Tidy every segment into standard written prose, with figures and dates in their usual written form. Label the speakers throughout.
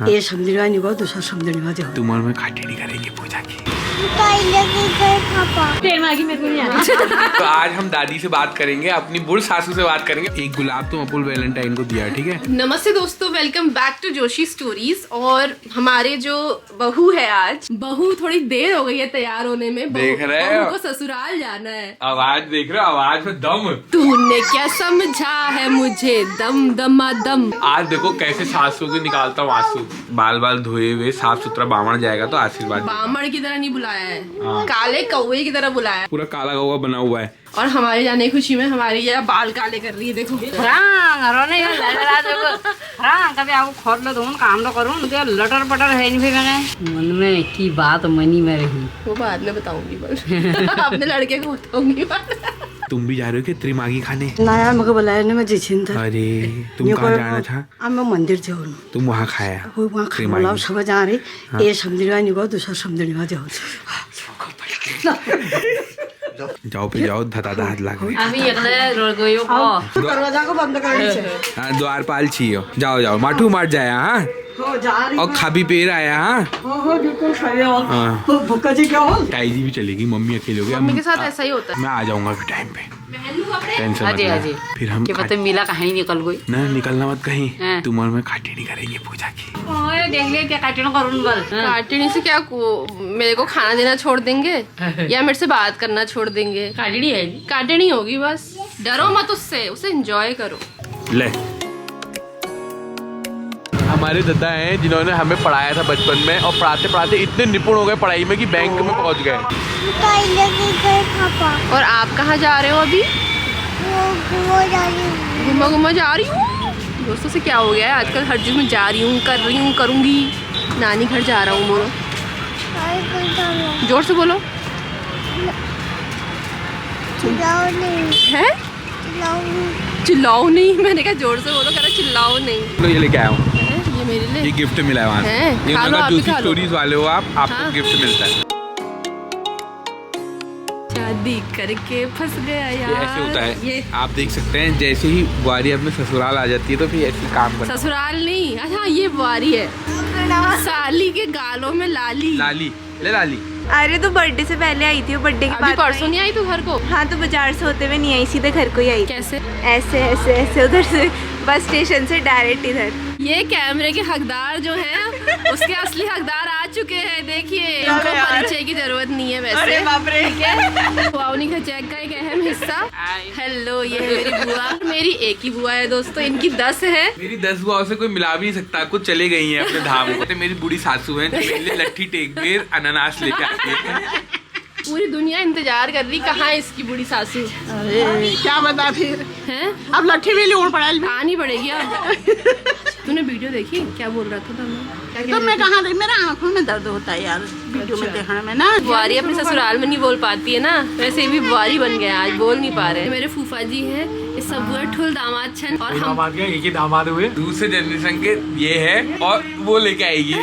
Speaker 1: ये समझने निभाओ दूसरा समझने निभा जाओ।
Speaker 2: तुम और मैं खाटेड़ी करेंगे पूजा की। तो आज हम दादी से बात करेंगे, अपनी बुढ़ सासू से बात करेंगे। एक गुलाब तुम अपुल वैलेंटाइन को दिया, ठीक है।
Speaker 3: नमस्ते दोस्तों, welcome back to Joshi stories. और हमारे जो बहू है, आज बहू थोड़ी देर हो गई है तैयार होने में।
Speaker 2: देख रहे हो?
Speaker 3: बहू को ससुराल जाना है।
Speaker 2: आवाज देख रहे हो, आवाज में दम।
Speaker 3: तूने क्या समझा है मुझे, दम दमा दम।
Speaker 2: आज देखो कैसे सासू को निकालता हूँ आंसू। बाल बाल धोए हुए साफ सुथरा बामण जाएगा तो आशीर्वाद।
Speaker 3: बामण की तरह नहीं बुलाया है, काले कौवे की तरह बुलाया है।
Speaker 2: पूरा काला कौवा बना हुआ है।
Speaker 3: और हमारे जाने की खुशी में हमारी ये बाल काले कर रही है, देखो।
Speaker 4: कभी आपको खोल लो तुम काम तो करूँ, लटर पटर है नहीं। मैंने मन में की बात मनी में रही,
Speaker 3: वो बाद में बताऊंगी बस। अपने लड़के को बताऊंगी।
Speaker 2: तुम भी जा रहे हो कि त्रिमागी खाने?
Speaker 1: ना यार मुझे बुलाया नहीं, मैं जिछिन था।
Speaker 2: अरे तुम कहाँ जाना था?
Speaker 1: अब मैं मंदिर जाऊँ।
Speaker 2: तुम वहाँ खाया?
Speaker 1: वो वहाँ खाना सब जा रही। ये समझने निभाओ दूसरा समझने निभा जाओ।
Speaker 2: जाओ पे जाओ, धता हाथ लग गए।
Speaker 4: अभी अगले गयो को
Speaker 1: दरवाजा को बंद कर दीजिए।
Speaker 2: हाँ, द्वारपाल छियो। जाओ जाओ, माठू मार जाया। हाँ
Speaker 1: हो जा रही
Speaker 2: और खाबी पेर आया। हाँ
Speaker 1: हो बिल्कुल खड़े हो।
Speaker 2: हाँ।
Speaker 1: तो भुक्का जी क्या हो?
Speaker 2: ताई जी भी चलेगी, मम्मी अकेले हो गए।
Speaker 3: मम्मी के साथ ऐसा ही होता है।
Speaker 2: मैं आ जाऊंगा फिर टाइम पे, टेंशन मत
Speaker 4: अजय
Speaker 2: ले।
Speaker 4: अजय
Speaker 2: फिर हम
Speaker 4: क्या पता मिला कहीं निकल गई।
Speaker 2: ना निकलना मत कहीं।
Speaker 4: हाँ।
Speaker 2: तुम और मैं खाटेड़ी करेंगे पूजा की।
Speaker 4: ओए देख ले क्या काटना करूँ बल।
Speaker 3: काटनी से क्या मेरे को खाना देना छोड़ देंगे या मेरे से बात करना छोड़ देंगे?
Speaker 4: काटनी है
Speaker 3: काटनी होगी बस। डरो मत उससे, उसे एंजॉय करो।
Speaker 2: ले हमारे दादा हैं जिन्होंने हमें पढ़ाया था बचपन में, और पढ़ाते पढ़ाते इतने निपुण हो गए पढ़ाई में कि बैंक में पहुंच गए।
Speaker 3: और आप कहाँ जा रहे हो अभी? घुमा घुमा जा रही हूँ। दोस्तों से क्या हो गया है आजकल, हर चीज में जा रही हूँ, कर रही हूँ, करूँगी। नानी घर जा रहा हूँ। बोलो, जोर से बोलो। है चिल्लाओ नहीं, मैंने कहा जोर से बोलो, कह रहा चिल्लाओ नहीं।
Speaker 2: तो ये लेके आया हूँ,
Speaker 3: ये मेरे लिए
Speaker 2: ये गिफ्ट मिला है वहाँ से।
Speaker 3: हैं?
Speaker 2: ये
Speaker 3: खा लो,
Speaker 2: उन्होंने
Speaker 3: आप भी
Speaker 2: जोशी
Speaker 3: खा लो।
Speaker 2: स्टोरीज वाले हो आप, आपको
Speaker 3: हाँ।
Speaker 2: गिफ्ट मिलता है।
Speaker 3: शादी करके फंस गया
Speaker 2: ये
Speaker 3: यार।
Speaker 2: ऐसे होता है,
Speaker 3: ये
Speaker 2: आप देख सकते हैं। जैसे ही बुआरी अपने ससुराल आ जाती है तो फिर ऐसे काम करता है।
Speaker 3: ससुराल नहीं, अच्छा ये बुआरी है। साली के गालों में लाली।
Speaker 2: लाली ले लाली।
Speaker 5: अरे तो बर्थडे से पहले आई थी, वो बर्थडे के
Speaker 3: अभी
Speaker 5: बाद
Speaker 3: परसों नहीं आई तू घर को?
Speaker 5: हाँ तो बाजार से होते हुए नहीं आई, सीधे घर को ही आई।
Speaker 3: कैसे?
Speaker 5: ऐसे ऐसे ऐसे उधर से बस स्टेशन से डायरेक्ट इधर।
Speaker 3: ये कैमरे के हकदार जो हैं, उसके असली हकदार आ चुके हैं। देखिए, इनको परिचय की जरूरत नहीं है वैसे। ठीक है, वावनी खचैक का एक अहम हिस्सा। हेलो, ये है मेरी बुआ। मेरी एक ही बुआ है दोस्तों, इनकी 10 है।
Speaker 2: मेरी 10 बुआओं से कोई मिला भी नहीं सकता, कुछ चले गई हैं अपने धाम को। मेरी बूढ़ी सासू है जो मेरे लिए लट्ठी टेक बेर अनानास लेके आती है।
Speaker 3: पूरी दुनिया इंतजार कर रही, कहाँ है इसकी बूढ़ी सासू?
Speaker 1: अरे क्या बता फिर,
Speaker 3: हैं?
Speaker 1: अब लट्ठी भी लूट पड़ा।
Speaker 3: आनी पड़ेगी अब। तूने वीडियो देखी? क्या बोल रहा था क्या कह
Speaker 1: तो
Speaker 3: रही
Speaker 1: मैं
Speaker 3: थी?
Speaker 1: कहाँ रही, मेरा आंखों में दर्द होता है यार वीडियो में देखने में ना।
Speaker 3: बुआरी अपने ससुराल में नहीं बोल पाती है ना, वैसे भी बुआरी बन गए, आज बोल नहीं पा रहे। मेरे फूफा जी हैं, ये सब ठुल दामाद छन, और हम
Speaker 2: दामाद क्या, एक ही दामाद हुए। दूसरे जनरेशन के ये है और वो लेके आएगी।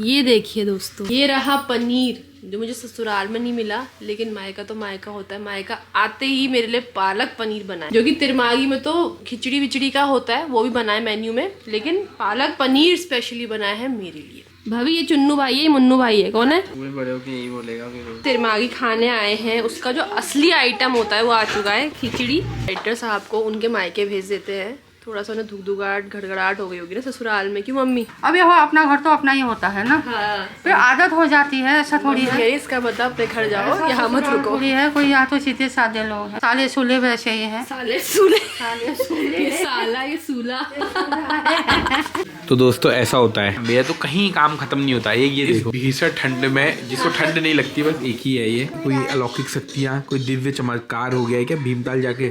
Speaker 3: ये देखिए दोस्तों, ये रहा पनीर जो मुझे ससुराल में नहीं मिला, लेकिन मायका तो मायका होता है। मायका आते ही मेरे लिए पालक पनीर बना है, जो कि तिरमागी में तो खिचड़ी विचड़ी का होता है, वो भी बना है मेन्यू में, लेकिन पालक पनीर स्पेशली बनाया है मेरे लिए। भाभी ये चुन्नू भाई है, ये मुन्नू भाई है, कौन है?
Speaker 2: बड़े होके यही बोलेगा फिर।
Speaker 3: तिरमागी खाने आए हैं, उसका जो असली आइटम होता है वो आ चुका है, खिचड़ी। राइटर साहब को उनके मायके भेज देते हैं। थोड़ा सा उन्हें धुकधुकाहट घड़घड़ाहट हो गई होगी ना ससुराल में, क्यों मम्मी?
Speaker 4: अब यह अपना घर तो अपना ही होता है ना,
Speaker 3: हाँ,
Speaker 4: फिर आदत हो जाती है। ऐसा थोड़ी है,
Speaker 3: इसका मतलब अपने घर जाओ, यहाँ मत रुको।
Speaker 4: थोड़ी है कोई, यहाँ तो सीधे साधे लोग हैं, साले सुले वैसे ही है।
Speaker 3: साले सूले, ये साला ये सूला।
Speaker 2: तो दोस्तों ऐसा होता है, मेरा तो कहीं काम खत्म नहीं होता है। ये देखो, भीषण ठंड में जिसको ठंड नहीं लगती बस एक ही है, ये कोई अलौकिक शक्तियाँ, कोई दिव्य चमत्कार हो गया है क्या भीमताल जाके?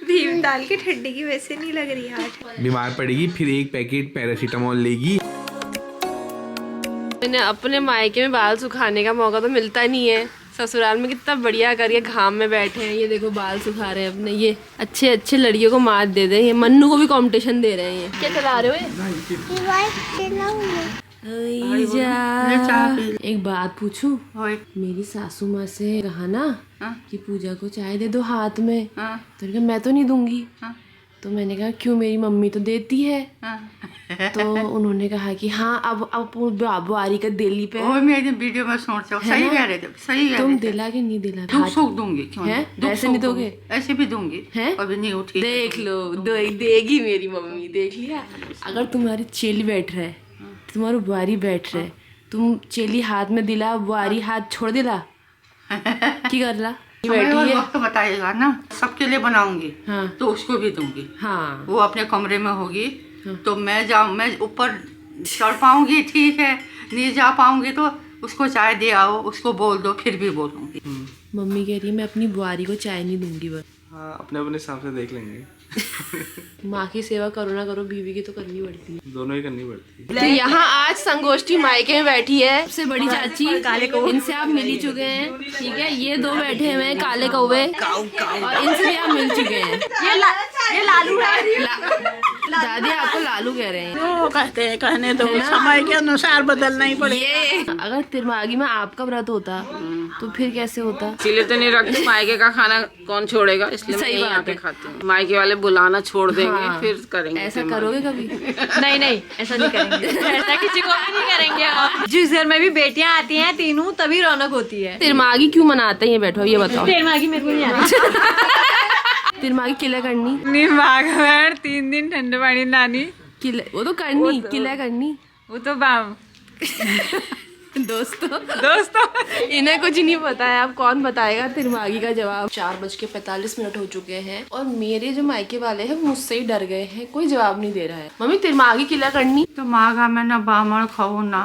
Speaker 5: भीम डाल के ठंडी की वैसे नहीं लग रही यार।
Speaker 2: बीमार पड़ेगी फिर एक पैकेट पैरासीटामोल लेगी।
Speaker 3: मैंने अपने मायके में बाल सुखाने का मौका तो मिलता नहीं है, ससुराल में कितना बढ़िया करके घाम में बैठे हैं। ये देखो बाल सुखा रहे हैं अपने, ये अच्छे अच्छे लड़कियों को मात दे दे। ये मन्नू को भी कंपटीशन दे रहे हैं। ये क्या चला रहे हो? एक बात पूछूं, मेरी सासू माँ से कहा ना कि पूजा को चाय दे दो हाथ में, तो मैं तो नहीं दूंगी। तो मैंने कहा क्यों, मेरी मम्मी तो देती है। तो उन्होंने कहा कि हाँ अब बुआरी का दिल्ली पे
Speaker 6: और मैं वीडियो में सोच रहा हूँ, सही कह रहे थे, सही कह
Speaker 3: तुम
Speaker 6: रहे थे।
Speaker 3: दिला के नहीं दिला
Speaker 6: दुख सुख दूंगी, क्यों
Speaker 3: है?
Speaker 6: दुख
Speaker 3: ऐसे
Speaker 6: सुख
Speaker 3: नहीं दोगे?
Speaker 6: दूंगी, ऐसे भी दूंगी
Speaker 3: हैं?
Speaker 6: अभी नहीं उठी।
Speaker 3: देख लो देगी मेरी मम्मी, देख लिया। अगर तुम्हारी चेली बैठ रहा है, तुम्हारी बुआरी बैठ रहा है, तुम चेली हाथ में दिला, बुआरी हाथ छोड़ दिला, की कर ला
Speaker 6: समय और
Speaker 3: बैठी है।
Speaker 6: वक्त बताइएगा ना, सबके लिए बनाऊंगी
Speaker 3: हाँ
Speaker 6: तो उसको भी दूंगी।
Speaker 3: हाँ
Speaker 6: वो अपने कमरे में होगी तो मैं ऊपर चढ़ पाऊंगी, ठीक है, नहीं जा पाऊंगी तो उसको चाय दे आओ, उसको बोल दो, फिर भी बोलूंगी।
Speaker 3: मम्मी कह रही है मैं अपनी बुआरी को चाय नहीं दूंगी बस।
Speaker 2: हाँ, अपने अपने हिसाब से देख लेंगे।
Speaker 3: माँ की सेवा करो ना करो, बीवी की तो करनी पड़ती है।
Speaker 2: दोनों ही करनी पड़ती है।
Speaker 3: तो यहाँ आज संगोष्ठी मायके में बैठी है सबसे बड़ी चाची, इनसे आप मिल ही चुके हैं, ठीक है। ये दो बैठे हुए हैं काले कौवे, और इनसे भी आप मिल चुके हैं। ये लालू है। दादी आपको लालू कह रहे हैं।
Speaker 7: वो कहते हैं, कहने दो, समय के अनुसार बदलना ही पड़ेगा।
Speaker 3: ये अगर तिरमागी में आपका व्रत होता तो फिर कैसे होता?
Speaker 4: इसीलिए तो नहीं रखती, मायके का खाना कौन छोड़ेगा, इसलिए
Speaker 3: सही
Speaker 4: मैं यहाँ
Speaker 3: बात
Speaker 4: पे
Speaker 3: है।
Speaker 4: खाती हूँ। मायके वाले बुलाना छोड़ देंगे,
Speaker 3: हाँ।
Speaker 4: फिर करेंगे।
Speaker 3: ऐसा करोगे कभी?
Speaker 5: नहीं ऐसा नहीं करेंगे। ऐसा किसी को भी नहीं करेंगे। जिस घर में भी बेटियां आती हैं तीनों, तभी रौनक होती है।
Speaker 3: तिरमागी क्यों मनाते हैं ये बैठो ये बताओ।
Speaker 5: तेरमागी मेरे को नहीं आती।
Speaker 3: तिरमागी किला करनी,
Speaker 8: निभागवण 3 दिन ठंडे पानी नानी,
Speaker 3: किला वो तो करनी, किला करनी।
Speaker 8: वो तो बाम
Speaker 3: दोस्तों इन्हें कुछ नहीं पता है, अब कौन बताएगा तिरमागी का जवाब। 4:45 हो चुके हैं और मेरे जो मायके वाले हैं मुझसे ही डर गए हैं, कोई जवाब नहीं दे रहा है। मम्मी तिरमागी किला करनी
Speaker 6: तो माघा में ना बामण खाओ ना,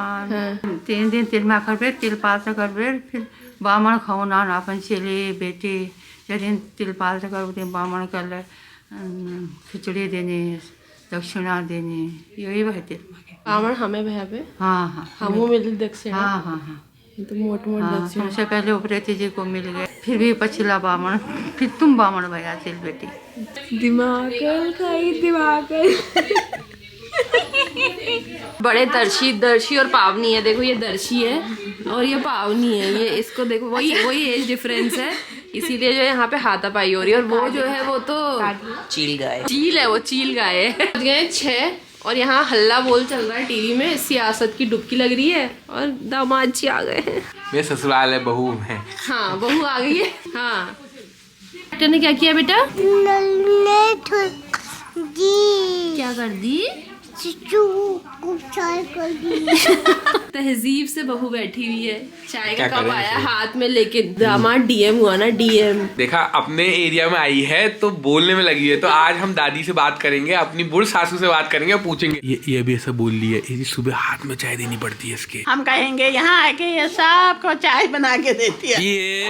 Speaker 6: 3 दिन तिरमा करबे, तिलपात करबे, फिर बामण खाओ ना, अपन चले बेटे जैसे तिलपात कर बामण कर खिचड़ी देने, दक्षिणा देने, यही बात तिरमा के।
Speaker 3: बामण हमें भैया पे
Speaker 6: हाँ
Speaker 3: हमू मिल दक्षिणा।
Speaker 6: हाँ
Speaker 3: ये तो मोट दक्षिणा।
Speaker 6: सबसे पहले उपरेती जी को मिल गए, फिर भी पछिला बामण, फिर तुम बामण भैया चल बेटी।
Speaker 8: दिमाग
Speaker 3: बड़े दर्शी और पावनी है। देखो ये दर्शी है और ये पावनी है, ये इसको देखो वही एज डिफरेंस है, इसीलिए जो यहाँ पे हाथापाई हो रही है। और वो जो है वो तो चील है, वो चील गाय है। गए 6 और यहाँ हल्ला बोल चल रहा है टीवी में, सियासत की डुबकी लग रही है और दामाद जी आ गए हैं।
Speaker 2: मेरे ससुराल है, बहू है।
Speaker 3: हाँ बहू आ गई है। हाँ बेटा ने क्या किया बेटा? क्या कर दी? तहजीब से बहू बैठी हुई है, चाय का कप आया हाथ में लेके, दामाद डीएम हुआ ना, डीएम।
Speaker 2: देखा अपने एरिया में आई है तो बोलने में लगी है। तो आज हम दादी से बात करेंगे, अपनी बुढ़ सासू से बात करेंगे और पूछेंगे ये भी ऐसा बोल रही है, ये सुबह हाथ में चाय देनी पड़ती है इसके।
Speaker 7: हम कहेंगे यहाँ आके ये सबको चाय बना के देती है।
Speaker 2: ये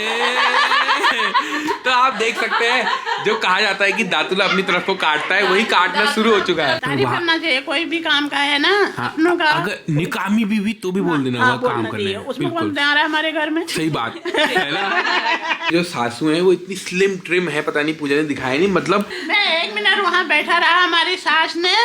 Speaker 2: तो आप देख सकते हैं, जो कहा जाता है कि दातुला अपनी तरफ को काटता है, वही काटना शुरू हो चुका है।
Speaker 7: तारीफ करना चाहिए, कोई भी काम का है ना।
Speaker 2: हाँ,
Speaker 7: अपनों का
Speaker 2: अगर निकामी बीवी तो भी बोल देना,
Speaker 7: हाँ,
Speaker 2: वो काम
Speaker 7: बोलना
Speaker 2: करने
Speaker 7: चाहिए।
Speaker 2: हैं।
Speaker 7: उसमें
Speaker 2: बिल्कुल
Speaker 7: कौन आ रहा है हमारे घर में।
Speaker 2: सही बात है ना। जो सासू है वो इतनी स्लिम ट्रिम है, पता नहीं पूजा ने दिखाया नहीं, मतलब
Speaker 7: मैं 1 मिनट वहाँ बैठा रहा, हमारी सास ने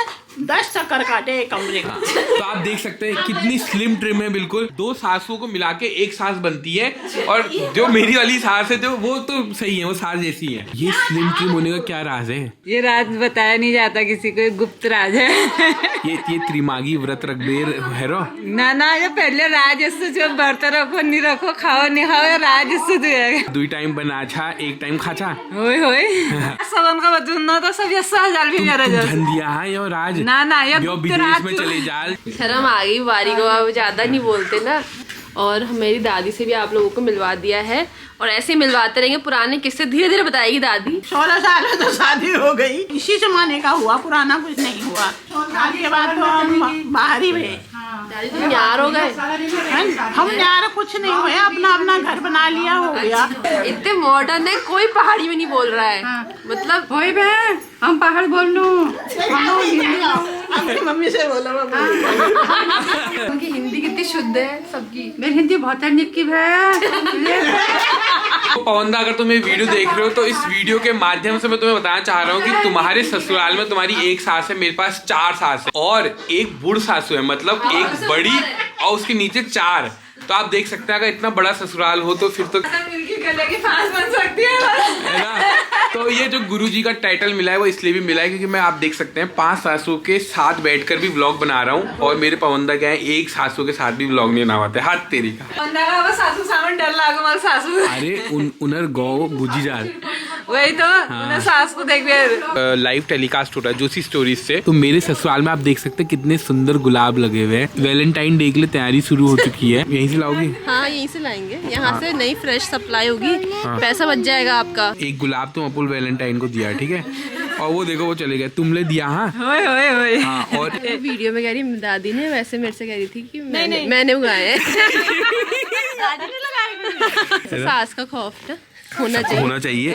Speaker 7: 10 चक्कर काटे कमरे का।
Speaker 2: तो आप देख सकते हैं कितनी स्लिम ट्रिम है। बिल्कुल 2 सासुओं को मिला के एक सास बनती है, और जो मेरी वाली सास है जो वो तो सही है, वो सास जैसी है। ये स्लिम ट्रिम होने का क्या राज है?
Speaker 8: ये राज बताया नहीं जाता किसी को, गुप्त राज है।
Speaker 2: ये त्रिमागी व्रत रखबेर है रो
Speaker 8: ना ये पहले राज जो बर्त रखो नहीं रखो, खाओ नहीं खाओ, राज
Speaker 2: 2 टाइम बना छा 1 टाइम खाचा
Speaker 8: होय सबन का बचन तो सब ये 1000 भी मेरा
Speaker 2: झंडिया है यो राज
Speaker 8: ना ये
Speaker 2: यो विदेश में चले जाल।
Speaker 3: शर्म आ गई बारी को, अब ज्यादा नहीं बोलते ना। और मेरी दादी से भी आप लोगों को मिलवा दिया है, और ऐसे मिलवाते रहेंगे। पुराने किस्से धीरे धीरे बताएगी दादी।
Speaker 7: 16 साल में तो शादी हो गई, इसी जमाने का हुआ, पुराना कुछ नहीं हुआ। शादी के बाद तो हम बाहर ही रहे।
Speaker 3: दादी तुम यार हो गए?
Speaker 7: हम यार कुछ नहीं हुए, अपना अपना घर बना लिया, हो गया।
Speaker 3: इतने मॉडर्न है, कोई पहाड़ी में नहीं बोल रहा है। मतलब
Speaker 6: होई बे हम पहाड़ बोल लूं,
Speaker 7: अपनी मम्मी से बोला
Speaker 3: उनकी हिंदी कितनी शुद्ध है सबकी।
Speaker 6: मेरी हिंदी बहुत निक्की
Speaker 2: तो पवनदा, अगर तुम ये वीडियो देख रहे हो तो इस वीडियो के माध्यम से मैं तुम्हें बताना चाह रहा हूँ कि तुम्हारे ससुराल में तुम्हारी 1 सास है, मेरे पास 4 सास है, और एक बूढ़ सासू है, मतलब एक बड़ी और उसके नीचे 4। तो आप देख सकते हैं अगर इतना बड़ा ससुराल हो तो फिर तो
Speaker 8: मिलके गले की फांस बन सकती है
Speaker 2: ना। तो ये जो गुरुजी का टाइटल मिला है वो इसलिए भी मिला है क्योंकि मैं आप देख सकते हैं 5 सासू के साथ बैठकर भी व्लॉग बना रहा हूँ और मेरे पवंदा क्या है एक सासू के साथ भी व्लॉग नहीं बनाते। हाथ तेरी का
Speaker 8: सासू सामने डर लागो मार सासू
Speaker 2: अरे उनर गौ बुझी जा
Speaker 8: वही तो उन्हें सास को देख
Speaker 2: लाइव टेलीकास्ट हो रहा है जोशी स्टोरीज से। तो मेरे ससुराल में आप देख सकते हैं कितने सुंदर गुलाब लगे हुए हैं। वैलेंटाइन डे के लिए तैयारी शुरू हो चुकी है। यहीं से लाओगी?
Speaker 3: हाँ यहीं से लाएंगे, यहाँ से नई फ्रेश सप्लाई होगी, पैसा बच जाएगा आपका।
Speaker 2: एक गुलाब तुम अपुल वैलेंटाइन को दिया, ठीक है, और वो देखो वो चले गए, तुमने दिया। हाँ हाँ। और
Speaker 3: वीडियो में कह रही दादी ने वैसे मेरे से कह रही थी कि मैंने उगाए हैं। सास का खौफ ना होना चाहिए।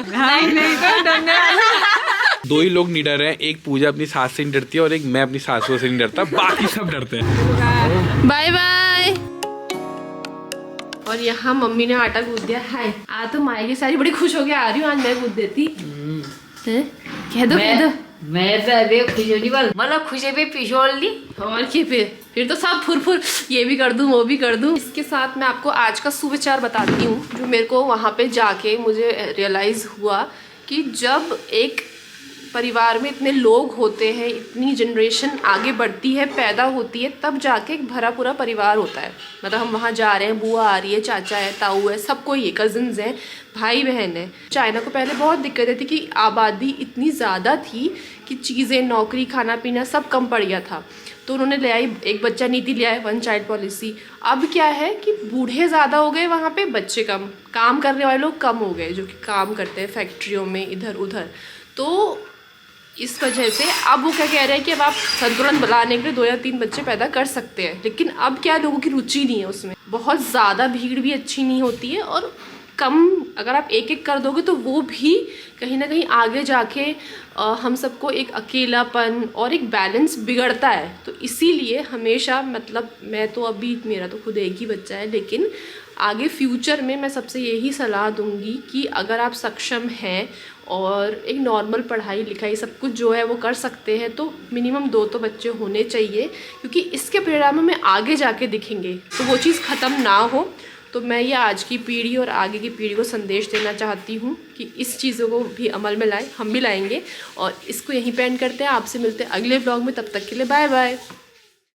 Speaker 3: दो ही लोग निडर हैं, एक पूजा अपनी सास से नहीं डरती है और एक मैं अपनी सासुओं से नहीं डरता, बाकी सब डरते हैं। Bye bye. और यहाँ मम्मी ने आटा गूंथ दिया है। आज तो माई की सारी बड़ी खुश हो के आ रही हूँ, आज मैं गूंथ देती। कह दो
Speaker 4: मैं तो अभी खुश होनी बोल मतलब खुशी पे पिछोड़ ली
Speaker 3: और क्या फिर तो सब फुर ये भी कर दूं वो भी कर दूं। इसके साथ मैं आपको आज का सुविचार बताती हूँ जो मेरे को वहाँ पे जाके मुझे रियलाइज हुआ कि जब एक परिवार में इतने लोग होते हैं, इतनी जनरेशन आगे बढ़ती है, पैदा होती है, तब जाके एक भरा पूरा परिवार होता है। मतलब हम वहाँ जा रहे हैं, बुआ आ रही है, चाचा है, ताऊ है, सबको ये कज़न्स हैं, भाई बहन है। चाइना को पहले बहुत दिक्कतें थी कि आबादी इतनी ज़्यादा थी कि चीज़ें, नौकरी, खाना पीना सब कम पड़ गया था। तो उन्होंने ले आई एक बच्चा नीति, ले आए 1 चाइल्ड पॉलिसी। अब क्या है कि बूढ़े ज़्यादा हो गए, वहाँ पे बच्चे कम, काम करने वाले लोग कम हो गए जो कि काम करते हैं फैक्ट्रियों में इधर उधर। तो इस वजह से अब वो क्या कह रहे हैं कि अब आप संतुलन बनाने के लिए 2 या 3 बच्चे पैदा कर सकते हैं, लेकिन अब क्या लोगों की रुचि नहीं है उसमें। बहुत ज़्यादा भीड़ भी अच्छी नहीं होती है और कम अगर आप एक कर दोगे तो वो भी कहीं ना कहीं आगे जाके हम सबको एक अकेलापन और एक बैलेंस बिगड़ता है। तो इसीलिए हमेशा, मतलब मैं तो अभी, मेरा तो खुद एक ही बच्चा है, लेकिन आगे फ्यूचर में मैं सबसे यही सलाह दूंगी कि अगर आप सक्षम हैं और एक नॉर्मल पढ़ाई लिखाई सब कुछ जो है वो कर सकते हैं तो मिनिमम 2 तो बच्चे होने चाहिए, क्योंकि इसके परिणाम में आगे जाके दिखेंगे तो वो चीज़ ख़त्म ना हो। तो मैं ये आज की पीढ़ी और आगे की पीढ़ी को संदेश देना चाहती हूँ कि इस चीज़ों को भी अमल में लाएं, हम भी लाएंगे। और इसको यहीं पे एंड करते हैं, आपसे मिलते हैं अगले ब्लॉग में, तब तक के लिए बाय बाय।